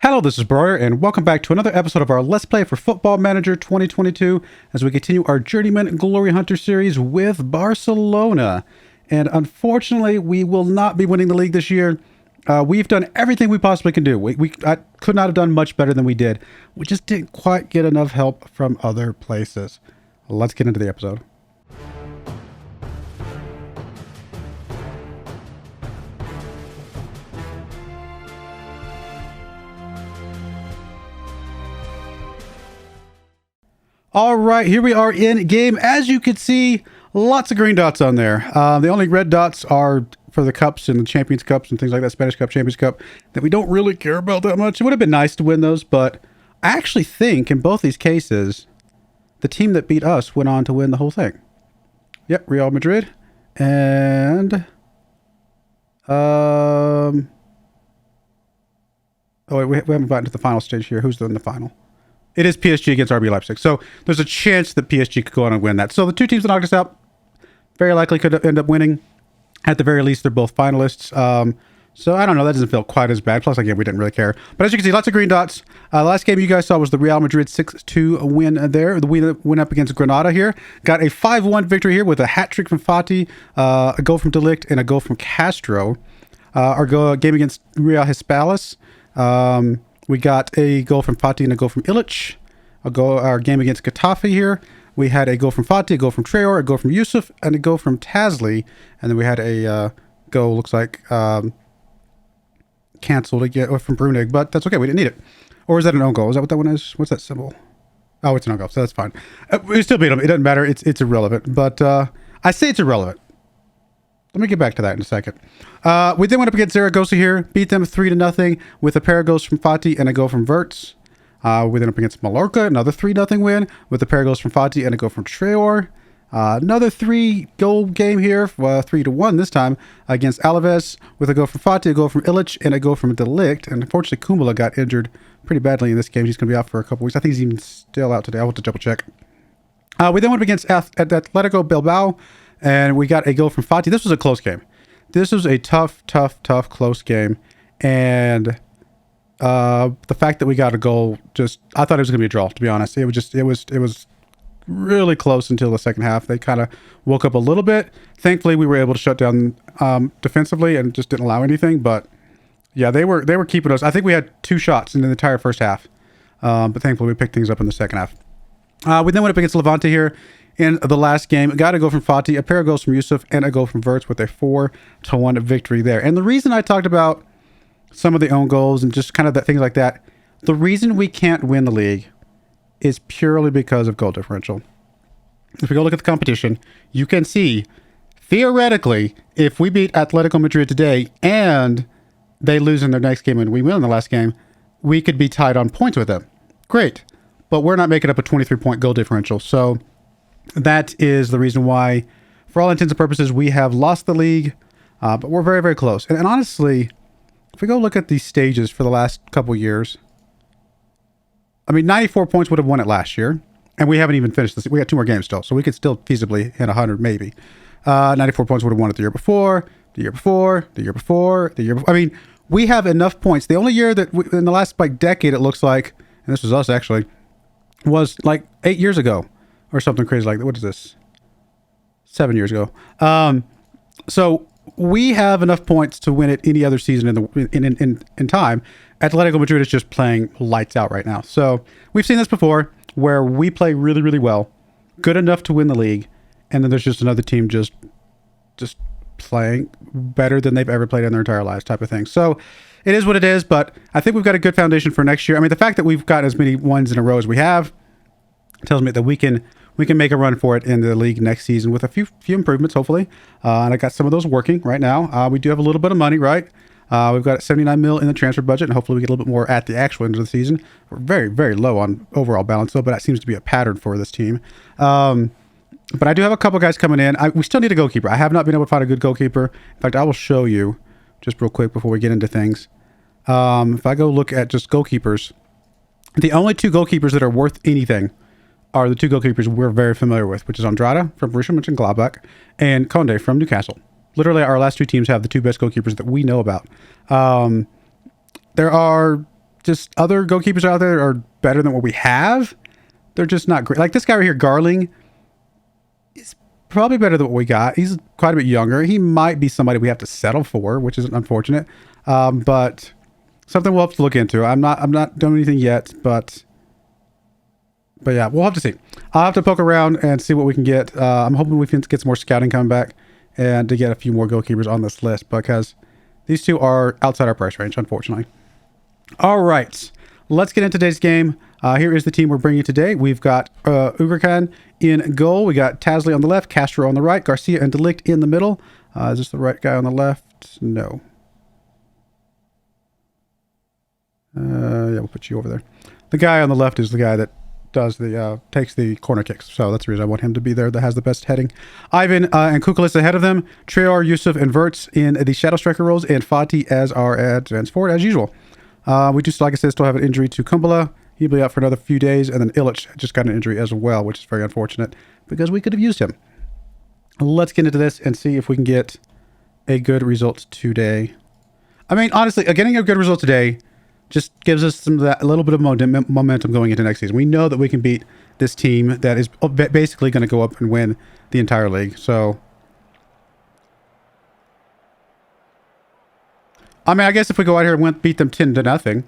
Hello, this is Broyar, and welcome back to another episode of our Let's Play for Football Manager 2022 as we continue our Journeyman Glory Hunter series with Barcelona. And unfortunately, we will not be winning the league this year. We've done everything we possibly can do. I could not have done much better than we did. We just didn't quite get enough help from other places. Let's get into the episode. All right, here we are in game. As you can see, lots of green dots on there. The only red dots are for the cups and the Champions Cups and things like that, Spanish Cup, Champions Cup, that we don't really care about that much. It would have been nice to win those, but I actually think in both these cases, the team that beat us went on to win the whole thing. Yep, Real Madrid. And... oh, wait, we haven't gotten to the final stage here. Who's in the final? It is PSG against RB Leipzig. So there's a chance that PSG could go on and win that. So the two teams that knocked us out very likely could end up winning. At the very least, they're both finalists. So I don't know. That doesn't feel quite as bad. Plus, again, we didn't really care. But as you can see, lots of green dots. The last game you guys saw was the Real Madrid 6-2 win there. The win up against Granada here. Got a 5-1 victory here with a hat trick from Fati, a goal from De Ligt, and a goal from Castro. Our game against Real Hispalis. We got a goal from Fati and a goal from Illich. Our game against Getafe here. We had a goal from Fati, a goal from Traore, a goal from Yusuf, and a goal from Tasli. And then we had a goal, looks like, canceled again from Brunig. But that's okay. We didn't need it. Or is that an own goal? Is that what that one is? What's that symbol? Oh, it's an own goal. So that's fine. We still beat them. It doesn't matter. It's irrelevant. But I say it's irrelevant. Let me get back to that in a second. We then went up against Zaragoza here, beat them 3-0 with a pair of goals from Fati and a goal from Wirtz. We then up against Mallorca, another 3-0 win with a pair of goals from Fati and a goal from Traore. Another 3-goal game here, 3-1 this time, against Alaves with a goal from Fati, a goal from Illich, and a goal from De Ligt. And unfortunately, Kumbula got injured pretty badly in this game. He's going to be out for a couple weeks. I think he's even still out today. I'll have to double check. We then went up against Atletico Bilbao. And we got a goal from Fati. This was a close game. This was a tough, close game. And the fact that we got a goal, I thought it was going to be a draw, to be honest. It was really close until the second half. They kind of woke up a little bit. Thankfully, we were able to shut down defensively and just didn't allow anything. But yeah, they were keeping us. I think we had 2 shots in the entire first half. But thankfully, we picked things up in the second half. We then went up against Levante here. In the last game, got a goal from Fati, a pair of goals from Yusuf, and a goal from Wirtz with a 4-1 victory there. And the reason I talked about some of the own goals and just kind of things like that, the reason we can't win the league is purely because of goal differential. If we go look at the competition, you can see, theoretically, if we beat Atletico Madrid today and they lose in their next game and we win in the last game, we could be tied on points with them. Great. But we're not making up a 23-point goal differential. So that is the reason why, for all intents and purposes, we have lost the league, but we're very, very close. And honestly, if we go look at these stages for the last couple years, I mean, 94 points would have won it last year, and we haven't even finished this. We got 2 more games still, so we could still feasibly hit 100 maybe. 94 points would have won it the year before, the year before, the year before, the year before. I mean, we have enough points. The only year that in the last decade, it looks like, and this was us actually, was like 8 years ago. Or something crazy like that. What is this? 7 years ago. So we have enough points to win it any other season in time. Atletico Madrid is just playing lights out right now. So we've seen this before, where we play really, really well, good enough to win the league, and then there's just another team just playing better than they've ever played in their entire lives, type of thing. So it is what it is. But I think we've got a good foundation for next year. I mean, the fact that we've got as many wins in a row as we have tells me that we can make a run for it in the league next season with a few improvements, hopefully. And I got some of those working right now. We do have a little bit of money, right? We've got 79 mil in the transfer budget, and hopefully we get a little bit more at the actual end of the season. We're very, very low on overall balance, though, but that seems to be a pattern for this team. But I do have a couple guys coming in. We still need a goalkeeper. I have not been able to find a good goalkeeper. In fact, I will show you just real quick before we get into things. If I go look at just goalkeepers, the only 2 goalkeepers that are worth anything are the 2 goalkeepers we're very familiar with, which is Andrada from Borussia Mönchengladbach and Conde from Newcastle. Literally, our last 2 teams have the 2 best goalkeepers that we know about. There are just other goalkeepers out there are better than what we have. They're just not great. Like this guy right here, Garling, is probably better than what we got. He's quite a bit younger. He might be somebody we have to settle for, which is unfortunate. But something we'll have to look into. I'm not doing anything yet, but yeah, we'll have to see. I'll have to poke around and see what we can get. I'm hoping we can get some more scouting coming back and to get a few more goalkeepers on this list because these two are outside our price range, unfortunately. All right, let's get into today's game. Here is the team we're bringing today. We've got Ugrkan in goal. We got Tasley on the left, Castro on the right, Garcia and Delict in the middle. Is this the right guy on the left? No. Yeah, we'll put you over there. The guy on the left is the guy that does the takes the corner kicks. So that's the reason I want him to be there. That has the best heading. Ivan and Kukulis ahead of them. Troyar, Yusuf, and Verts in the shadow striker roles, and Fatih as our advanced forward as usual. We just, like I said, still have an injury to Kumbala. He'll be out for another few days, and then Illich just got an injury as well, which is very unfortunate because we could have used him. Let's get into this and see if we can get a good result today. I mean, honestly, getting a good result today just gives us some of that, a little bit of momentum going into next season. We know that we can beat this team that is basically going to go up and win the entire league. So, I mean, I guess if we go out here and beat them 10-0,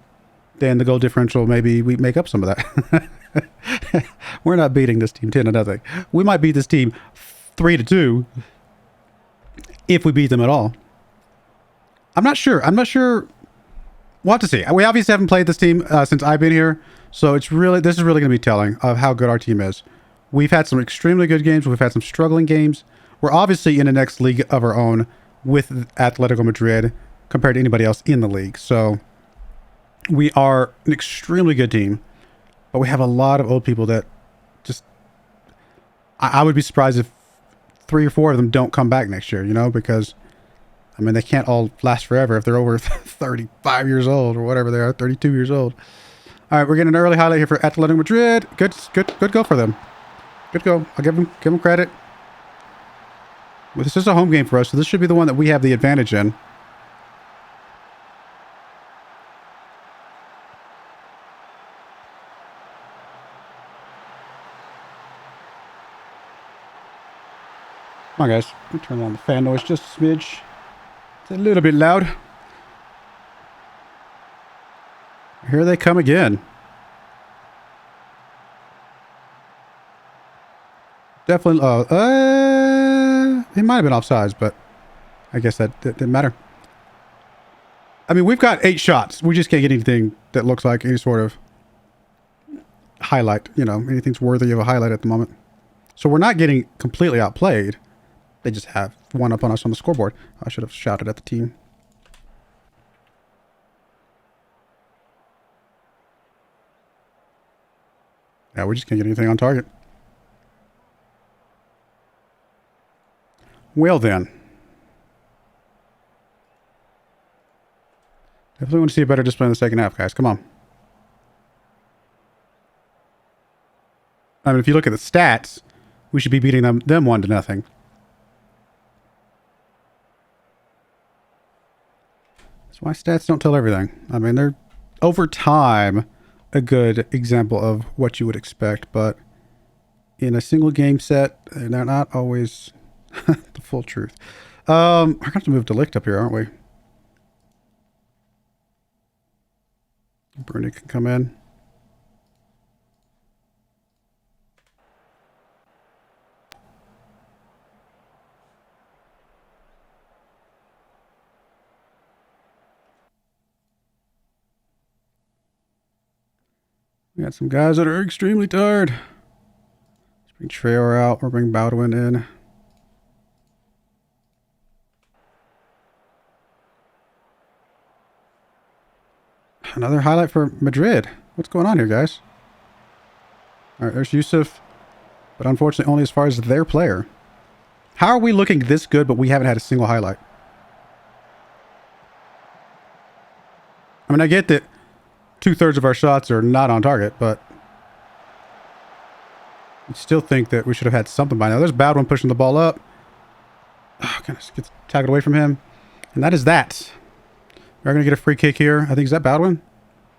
then the goal differential, maybe we make up some of that. We're not beating this team 10-0. We might beat this team 3-2 if we beat them at all. I'm not sure. We'll have to see. We obviously haven't played this team since I've been here, so this is really going to be telling of how good our team is. We've had some extremely good games. We've had some struggling games. We're obviously in the next league of our own with Atletico Madrid compared to anybody else in the league. So we are an extremely good team, but we have a lot of old people that just... I would be surprised if 3 or 4 of them don't come back next year, because... I mean, they can't all last forever if they're over 35 years old or whatever they are, 32 years old. All right, we're getting an early highlight here for Atletico Madrid. Good go for them. Good go. I'll give them credit. Well, this is a home game for us, so this should be the one that we have the advantage in. Come on, guys. Let me turn on the fan noise just a smidge. It's a little bit loud. Here they come again. Definitely. It might have been offsides, but I guess that didn't matter. I mean, we've got 8 shots. We just can't get anything that looks like any sort of highlight. Anything's worthy of a highlight at the moment. So we're not getting completely outplayed. They just have one up on us on the scoreboard. I should have shouted at the team. Yeah, we just can't get anything on target. Well then. Definitely want to see a better display in the second half, guys. Come on. I mean, if you look at the stats, we should be beating them 1-0. That's why stats don't tell everything. I mean, they're, over time, a good example of what you would expect, but in a single game set, they're not always the full truth. We're going to have to move Delict up here, aren't we? Bruni can come in. We got some guys that are extremely tired. Let's bring Troyar out. We'll bring Baldwin in. Another highlight for Madrid. What's going on here, guys? All right, there's Yusuf. But unfortunately, only as far as their player. How are we looking this good, but we haven't had a single highlight? I mean, I get that 2/3 of our shots are not on target, but I still think that we should have had something by now. There's Baldwin pushing the ball up. Oh, kind of get tackled away from him. And that is that. We're going to get a free kick here. I think, is that Baldwin?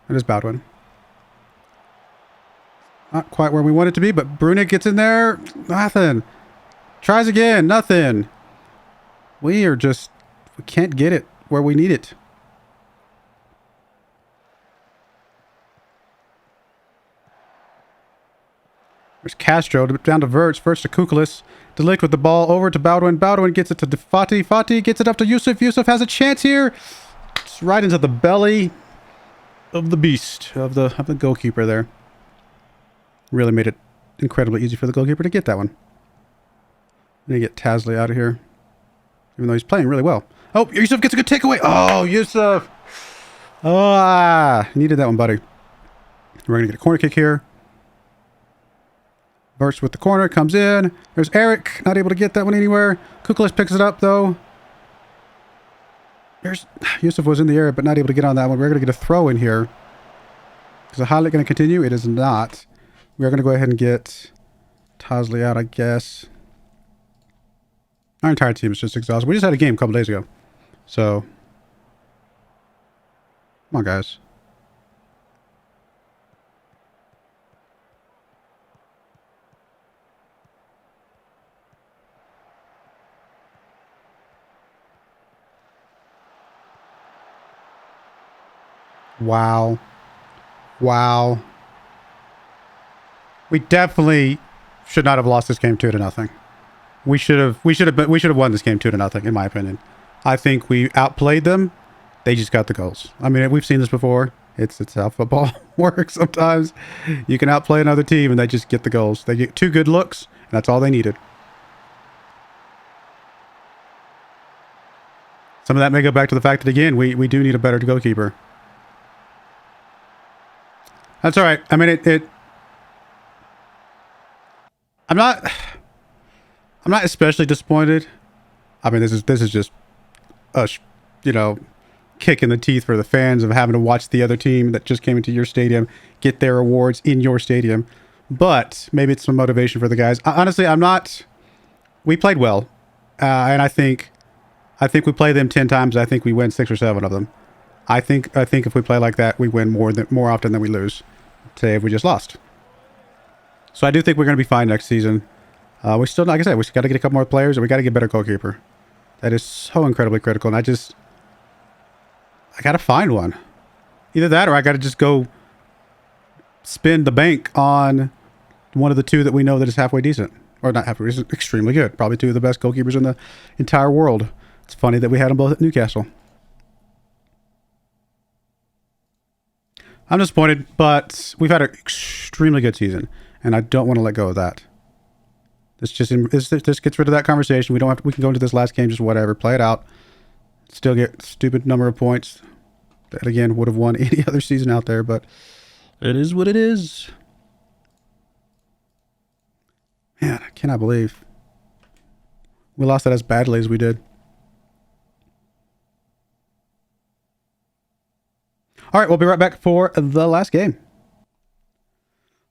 It is Baldwin. Not quite where we want it to be, but Brunick gets in there. Nothing. Tries again. Nothing. We can't get it where we need it. There's Castro down to Verts. Verts to Kukulis. Delict with the ball over to Baldwin. Baldwin gets it to Fati. Fati gets it up to Yusuf. Yusuf has a chance here. It's right into the belly of the beast, of the goalkeeper there. Really made it incredibly easy for the goalkeeper to get that one. I'm going to get Tasley out of here. Even though he's playing really well. Oh, Yusuf gets a good takeaway. Oh, Yusuf. Needed that one, buddy. We're going to get a corner kick here. Verts with the corner, comes in. There's Eric, not able to get that one anywhere. Kukulis picks it up, though. Yusuf was in the air, but not able to get on that one. We're going to get a throw in here. Is the highlight going to continue? It is not. We're going to go ahead and get Tasley out, I guess. Our entire team is just exhausted. We just had a game a couple days ago. So, come on, guys. Wow. Wow. We definitely should not have lost this game 2-0. We should have won this game 2-0, in my opinion. I think we outplayed them. They just got the goals. I mean, we've seen this before. It's how football works sometimes. You can outplay another team and they just get the goals. They get 2 good looks, and that's all they needed. Some of that may go back to the fact that, again, we do need a better goalkeeper. That's all right. I mean, I'm not especially disappointed. I mean, this is just a, kick in the teeth for the fans of having to watch the other team that just came into your stadium get their awards in your stadium. But maybe it's some motivation for the guys. Honestly, we played well. And I think we play them 10 times. I think we win 6 or 7 of them. I think if we play like that, we win more often than we lose. Say if we just lost. So I do think we're going to be fine next season. We still, like I said, we got to get a couple more players, and we got to get a better goalkeeper. That is so incredibly critical, and I got to find one. Either that, or I got to just go spend the bank on one of the 2 that we know that is halfway decent, or not halfway decent, extremely good. Probably 2 of the best goalkeepers in the entire world. It's funny that we had them both at Newcastle. I'm disappointed, but we've had an extremely good season, and I don't want to let go of that. This just gets rid of that conversation. We can go into this last game, just whatever, play it out, still get stupid number of points that, again, would have won any other season out there, but it is what it is. Man, I cannot believe we lost that as badly as we did. All right, we'll be right back for the last game.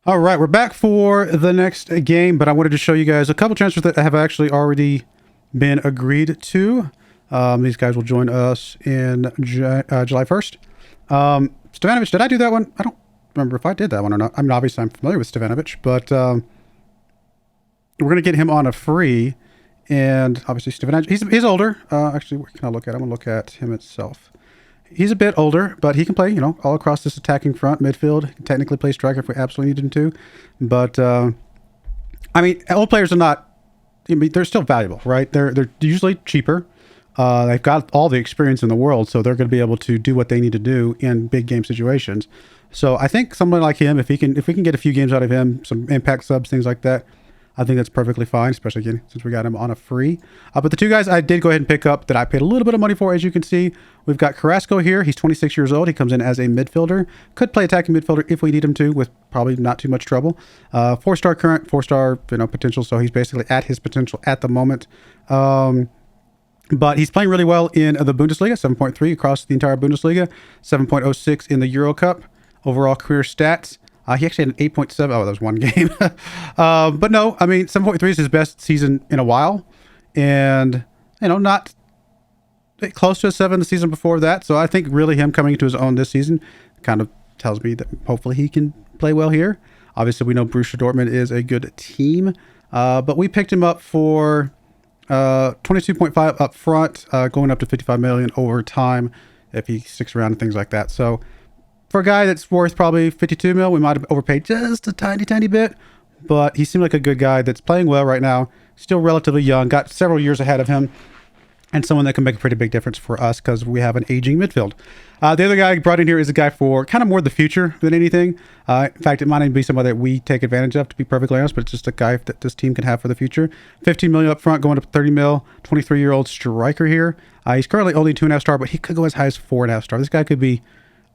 All right, we're back for the next game, but I wanted to show you guys a couple transfers that have actually already been agreed to. These guys will join us in July 1st. Stevanovic, did I do that one? I don't remember if I did that one or not. I mean, obviously I'm familiar with Stevanovic, but we're going to get him on a free. And obviously Stevanovic, he's older. Actually, what can I look at? I'm going to look at him itself. He's a bit older, but he can play, all across this attacking front, midfield. He can technically play striker if we absolutely need him to. But, I mean, old players are not, they're still valuable, right? They're usually cheaper. They've got all the experience in the world, so they're going to be able to do what they need to do in big game situations. So I think someone like him, if we can get a few games out of him, some impact subs, things like that, I think that's perfectly fine, especially again, since we got him on a free. But the 2 guys I did go ahead and pick up that I paid a little bit of money for, as you can see. We've got Carrasco here. He's 26 years old. He comes in as a midfielder. Could play attacking midfielder if we need him to, with probably not too much trouble. 4-star current, 4-star potential, so he's basically at his potential at the moment. But he's playing really well in the Bundesliga, 7.3 across the entire Bundesliga, 7.06 in the Euro Cup. Overall career stats. He actually had an 8.7. Oh, that was one game. But no, I mean, 7.3 is his best season in a while. And, not close to a 7 the season before that. So I think really him coming into his own this season kind of tells me that hopefully he can play well here. Obviously, we know Borussia Dortmund is a good team, but we picked him up for 22.5 up front, going up to 55 million over time if he sticks around and things like that. So for a guy that's worth probably 52 mil, we might have overpaid just a tiny bit, but he seemed like a good guy that's playing well right now, still relatively young, got several years ahead of him, and someone that can make a pretty big difference for us because we have an aging midfield. The other guy I brought in here is a guy for kind of more the future than anything. In fact, it might even be somebody that we take advantage of, to be perfectly honest, but it's just a guy that this team can have for the future. 15 million up front, going up to 30 mil, 23-year-old striker here. He's currently only 2.5 star, but he could go as high as 4.5 star. This guy could be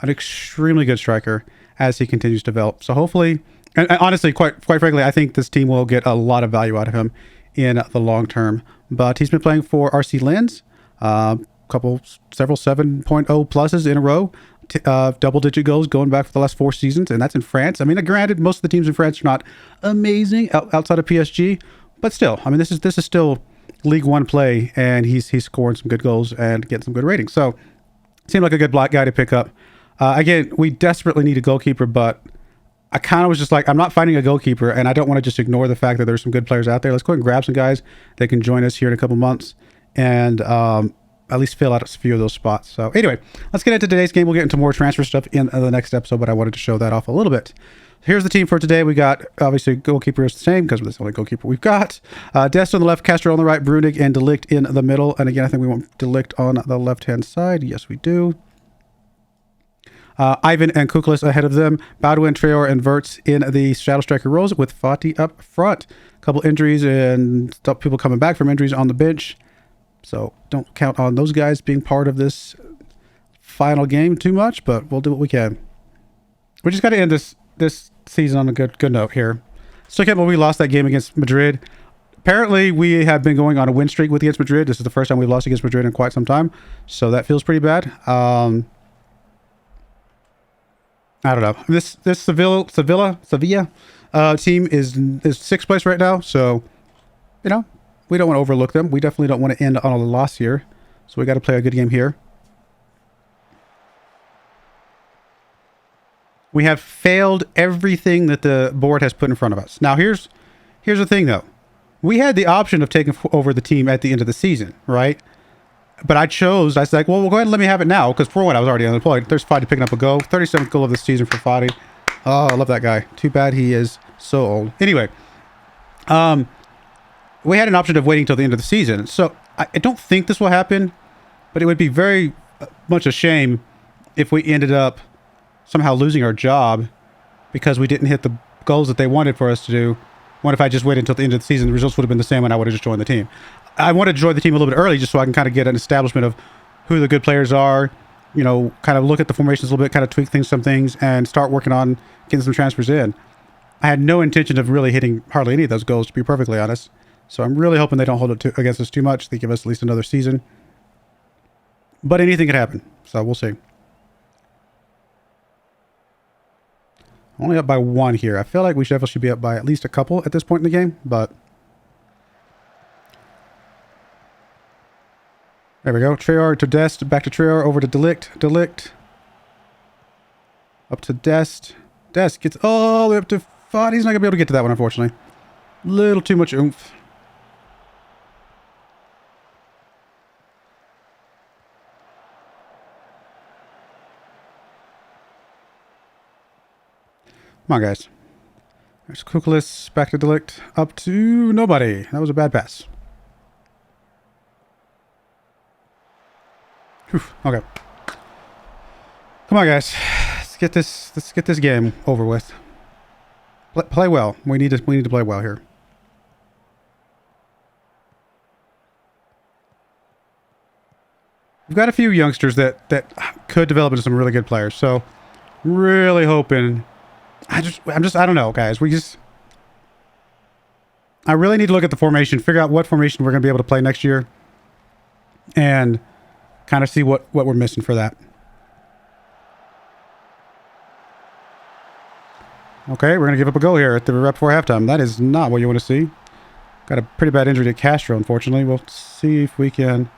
an extremely good striker as he continues to develop. So hopefully, and honestly, quite frankly, I think this team will get a lot of value out of him in the long term. But he's been playing for RC Lens, several 7.0 pluses in a row, double-digit goals going back for the last 4 seasons, and that's in France. I mean, granted, most of the teams in France are not amazing outside of PSG, but still, I mean, this is still League One play, and he's scoring some good goals and getting some good ratings. So, seemed like a good black guy to pick up. Again, we desperately need a goalkeeper, but I kind of was just like, I'm not finding a goalkeeper, and I don't want to just ignore the fact that there's some good players out there. Let's go ahead and grab some guys that can join us here in a couple months and at least fill out a few of those spots. So anyway, let's get into today's game. We'll get into more transfer stuff in the next episode, but I wanted to show that off a little bit. Here's the team for today. We got, obviously, goalkeeper is the same because that's the only goalkeeper we've got. Dest on the left, Castro on the right, Brunig and De Ligt in the middle. And again, I think we want De Ligt on the left-hand side. Yes, we do. Ivan and Kukulis ahead of them. Baudouin, Traore, and Wirtz in the shadow striker roles with Fati up front. A couple injuries and people coming back from injuries on the bench. So don't count on those guys being part of this final game too much, but we'll do what we can. We just got to end this season on a good note here. Let's look at when we lost that game against Madrid. Apparently, we have been going on a win streak against Madrid. This is the first time we've lost against Madrid in quite some time, so that feels pretty bad. I don't know. This Sevilla team is 6th place right now, so you know we don't want to overlook them. We definitely don't want to end on a loss here, so we got to play a good game here. We have failed everything that the board has put in front of us. Now here's the thing though. We had the option of taking over the team at the end of the season, right? But I was like, well, go ahead and let me have it now. Because for one, I was already unemployed. There's Fati picking up a goal. 37th goal of the season for Fati. Oh, I love that guy. Too bad he is so old. Anyway, we had an option of waiting till the end of the season. So I don't think this will happen. But it would be very much a shame if we ended up somehow losing our job because we didn't hit the goals that they wanted for us to do. What if I just waited until the end of the season? The results would have been the same and I would have just joined the team. I wanted to join the team a little bit early just so I can kind of get an establishment of who the good players are, you know, kind of look at the formations a little bit, kind of tweak some things, and start working on getting some transfers in. I had no intention of really hitting hardly any of those goals, to be perfectly honest. So I'm really hoping they don't hold it against us too much. They give us at least another season. But anything could happen, so we'll see. Only up by 1 here. I feel like we should be up by at least a couple at this point in the game, but there we go. Traore to Dest, back to Traore, over to De Ligt. De Ligt. Up to Dest. Dest gets all the way up to Fati. He's not going to be able to get to that one, unfortunately. Little too much oomph. Come on, guys. There's Kukulis, back to De Ligt. Up to nobody. That was a bad pass. Whew, okay. Come on, guys. Let's get this game over with. Play well. We need to play well here. We've got a few youngsters that could develop into some really good players. So, really hoping. I don't know, guys. I really need to look at the formation, figure out what formation we're going to be able to play next year, and kind of see what we're missing for that. Okay, we're going to give up a goal here at the right before halftime. That is not what you want to see. Got a pretty bad injury to Castro, unfortunately. We'll see if we can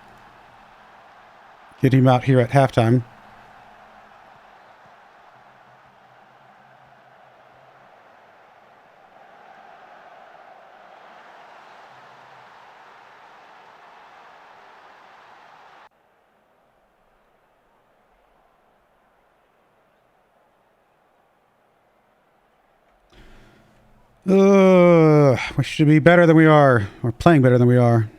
get him out here at halftime. We should be better than we are. We're playing better than we are.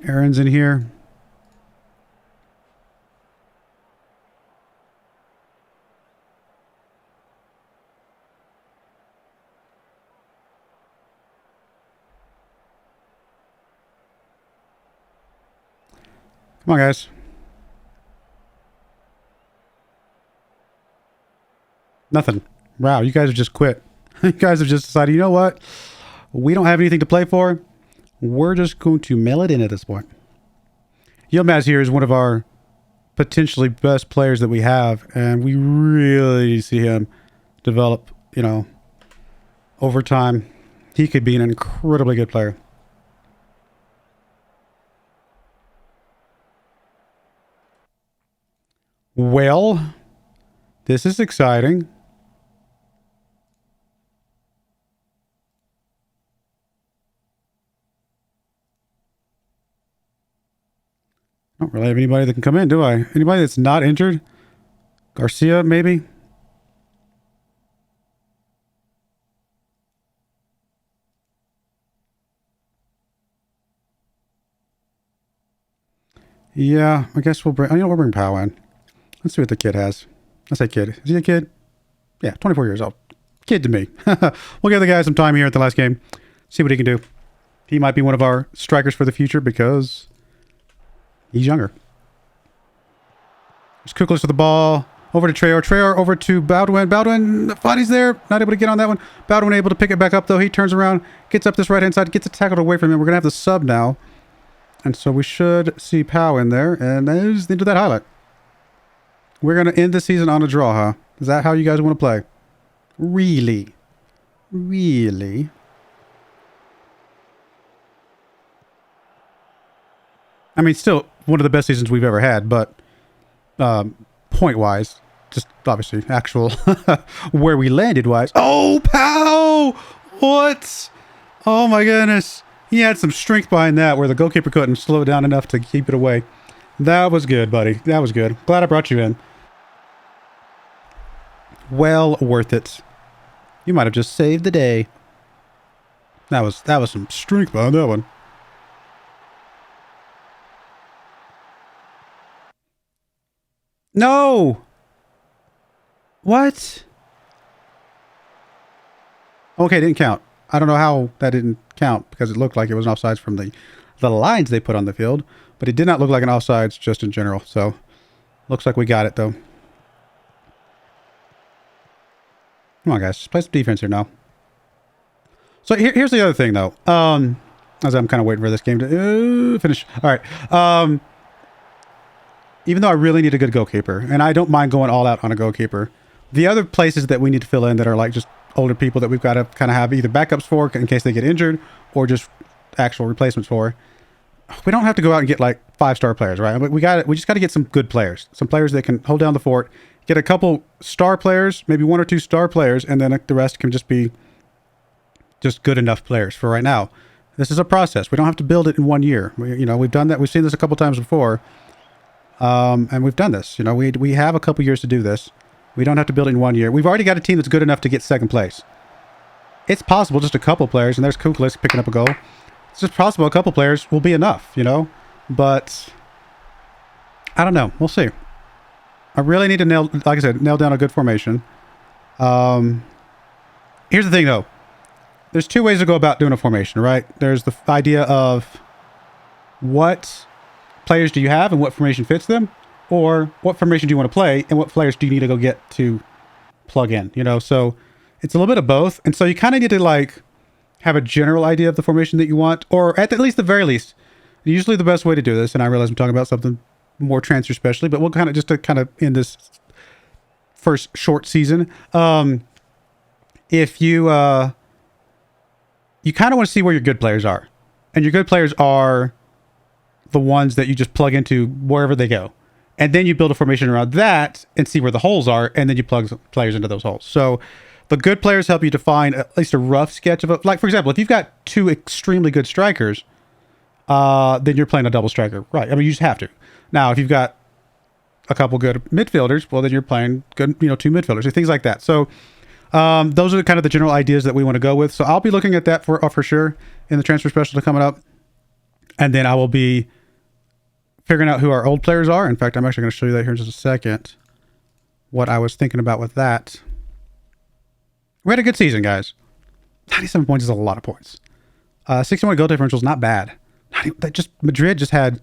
Aaron's in here. Come on, guys. Nothing. Wow, you guys have just quit. You guys have just decided, you know what? We don't have anything to play for. We're just going to mail it in at this point. Yilmaz here is one of our potentially best players that we have, and we really see him develop, you know, over time. He could be an incredibly good player. Well, this is exciting. I don't really have anybody that can come in, do I? Anybody that's not injured? Garcia, maybe? Yeah, I guess we'll bring Powell in. Let's see what the kid has. I say kid. Is he a kid? Yeah, 24 years old. Kid to me. We'll give the guy some time here at the last game. See what he can do. He might be one of our strikers for the future because he's younger. There's Kukless with the ball. Over to Traore. Traore over to Baldwin. Baldwin, the body's there. Not able to get on that one. Baldwin able to pick it back up, though. He turns around, gets up this right-hand side, gets it tackled away from him. We're going to have the sub now. And so we should see Pow in there. And there's into that highlight. We're going to end the season on a draw, huh? Is that how you guys want to play? Really? Really? I mean, still one of the best seasons we've ever had, but point-wise, just obviously actual where we landed-wise. Oh, Pow! What? Oh, my goodness. He had some strength behind that where the goalkeeper couldn't slow down enough to keep it away. That was good, buddy. That was good. Glad I brought you in. Well worth it. You might have just saved the day. That was some strength behind that one. No! What? Okay, it didn't count. I don't know how that didn't count because it looked like it was an offsides from the lines they put on the field, but it did not look like an offsides just in general. So, looks like we got it though. Come on, guys. Let's play some defense here now. So here's the other thing, though. As I'm kind of waiting for this game to finish. All right. Even though I really need a good goalkeeper, and I don't mind going all out on a goalkeeper, the other places that we need to fill in that are like just older people that we've got to kind of have either backups for in case they get injured or just actual replacements for. We don't have to go out and get like 5-star players, right? We just got to get some good players, some players that can hold down the fort. Get a couple star players, maybe 1 or 2 star players, and then the rest can just be just good enough players for right now. This is a process. We don't have to build it in 1 year. We've done that. We've seen this a couple times before, and we've done this. We have a couple years to do this. We don't have to build it in 1 year. We've already got a team that's good enough to get 2nd place. It's possible just a couple players, and there's Kukless picking up a goal. It's just possible a couple players will be enough, But I don't know. We'll see. I really need to nail down a good formation. Here's the thing, though. There's 2 ways to go about doing a formation, right? There's the idea of what players do you have and what formation fits them, or what formation do you want to play and what players do you need to go get to plug in, So it's a little bit of both. And so you kind of need to have a general idea of the formation that you want, or at least the very least, usually the best way to do this, and I realize I'm talking about something more transfer specially, but we'll kind of end this first short season. If you kind of want to see where your good players are, and your good players are the ones that you just plug into wherever they go, and then you build a formation around that and see where the holes are, and then you plug players into those holes. So the good players help you define at least a rough sketch of it. Like, for example, if you've got 2 extremely good strikers, then you're playing a double striker, right? I mean, you just have to. Now, if you've got a couple good midfielders, well, then you're playing good, you know, two midfielders or things like that. So those are kind of the general ideas that we want to go with. So I'll be looking at that for sure in the transfer special coming up. And then I will be figuring out who our old players are. In fact, I'm actually going to show you that here in just a second. What I was thinking about with that. We had a good season, guys. 97 points is a lot of points. 61 goal differential is not bad. Madrid just had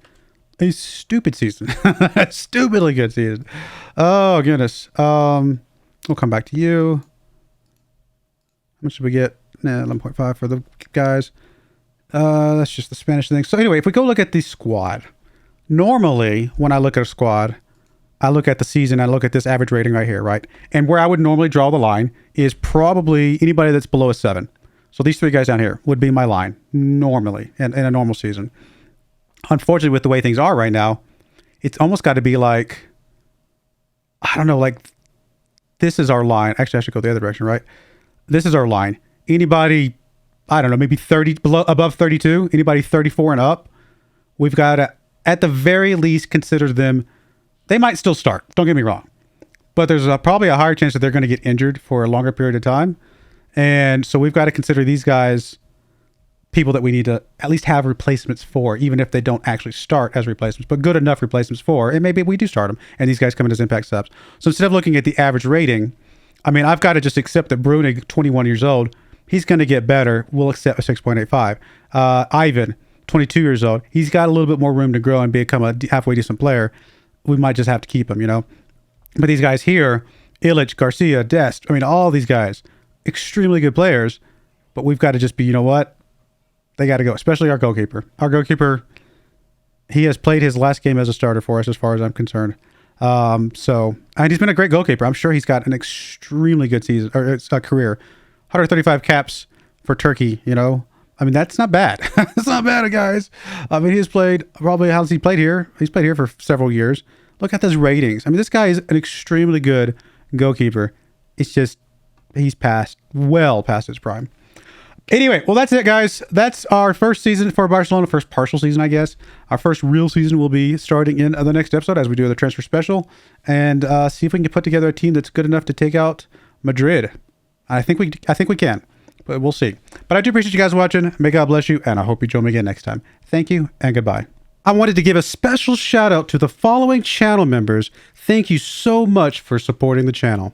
a stupid season. Stupidly good season. Oh, goodness. We'll come back to you. How much did we get? 11.5 for the guys. That's just the Spanish thing. So anyway, if we go look at the squad, normally when I look at a squad, I look at the season, I look at this average rating right here, right? And where I would normally draw the line is probably anybody that's below a 7. So these three guys down here would be my line normally in a normal season. Unfortunately, with the way things are right now, it's almost got to be like, I don't know, like this is our line. Actually, I should go the other direction, right? This is our line. Anybody, I don't know, maybe 30 above 32, anybody 34 and up, we've got to, at the very least, consider them. They might still start, don't get me wrong. But there's probably a higher chance that they're going to get injured for a longer period of time. And so we've got to consider these guys people that we need to at least have replacements for, even if they don't actually start as replacements, but good enough replacements for. And maybe we do start them, and these guys come in as impact subs. So instead of looking at the average rating, I mean, I've got to just accept that Brunig, 21 years old, he's going to get better. We'll accept a 6.85. Ivan, 22 years old, he's got a little bit more room to grow and become a halfway decent player. We might just have to keep him, you know. But these guys here, Illich, Garcia, Dest, I mean, all these guys, extremely good players, but we've got to just be, you know what? They got to go, especially our goalkeeper. Our goalkeeper, he has played his last game as a starter for us as far as I'm concerned. And he's been a great goalkeeper. I'm sure he's got an extremely good season, or it's a career. 135 caps for Turkey, you know. I mean, that's not bad. It's not bad, guys. I mean, he's played, probably, how's he played here? He's played here for several years. Look at those ratings. I mean, this guy is an extremely good goalkeeper. It's just, he's well past his prime. Anyway, well, that's it, guys. That's our first season for Barcelona, first partial season, I guess. Our first real season will be starting in the next episode as we do the transfer special, and see if we can put together a team that's good enough to take out Madrid. I think we can, but we'll see. But I do appreciate you guys watching. May God bless you, and I hope you join me again next time. Thank you, and goodbye. I wanted to give a special shout out to the following channel members. Thank you so much for supporting the channel.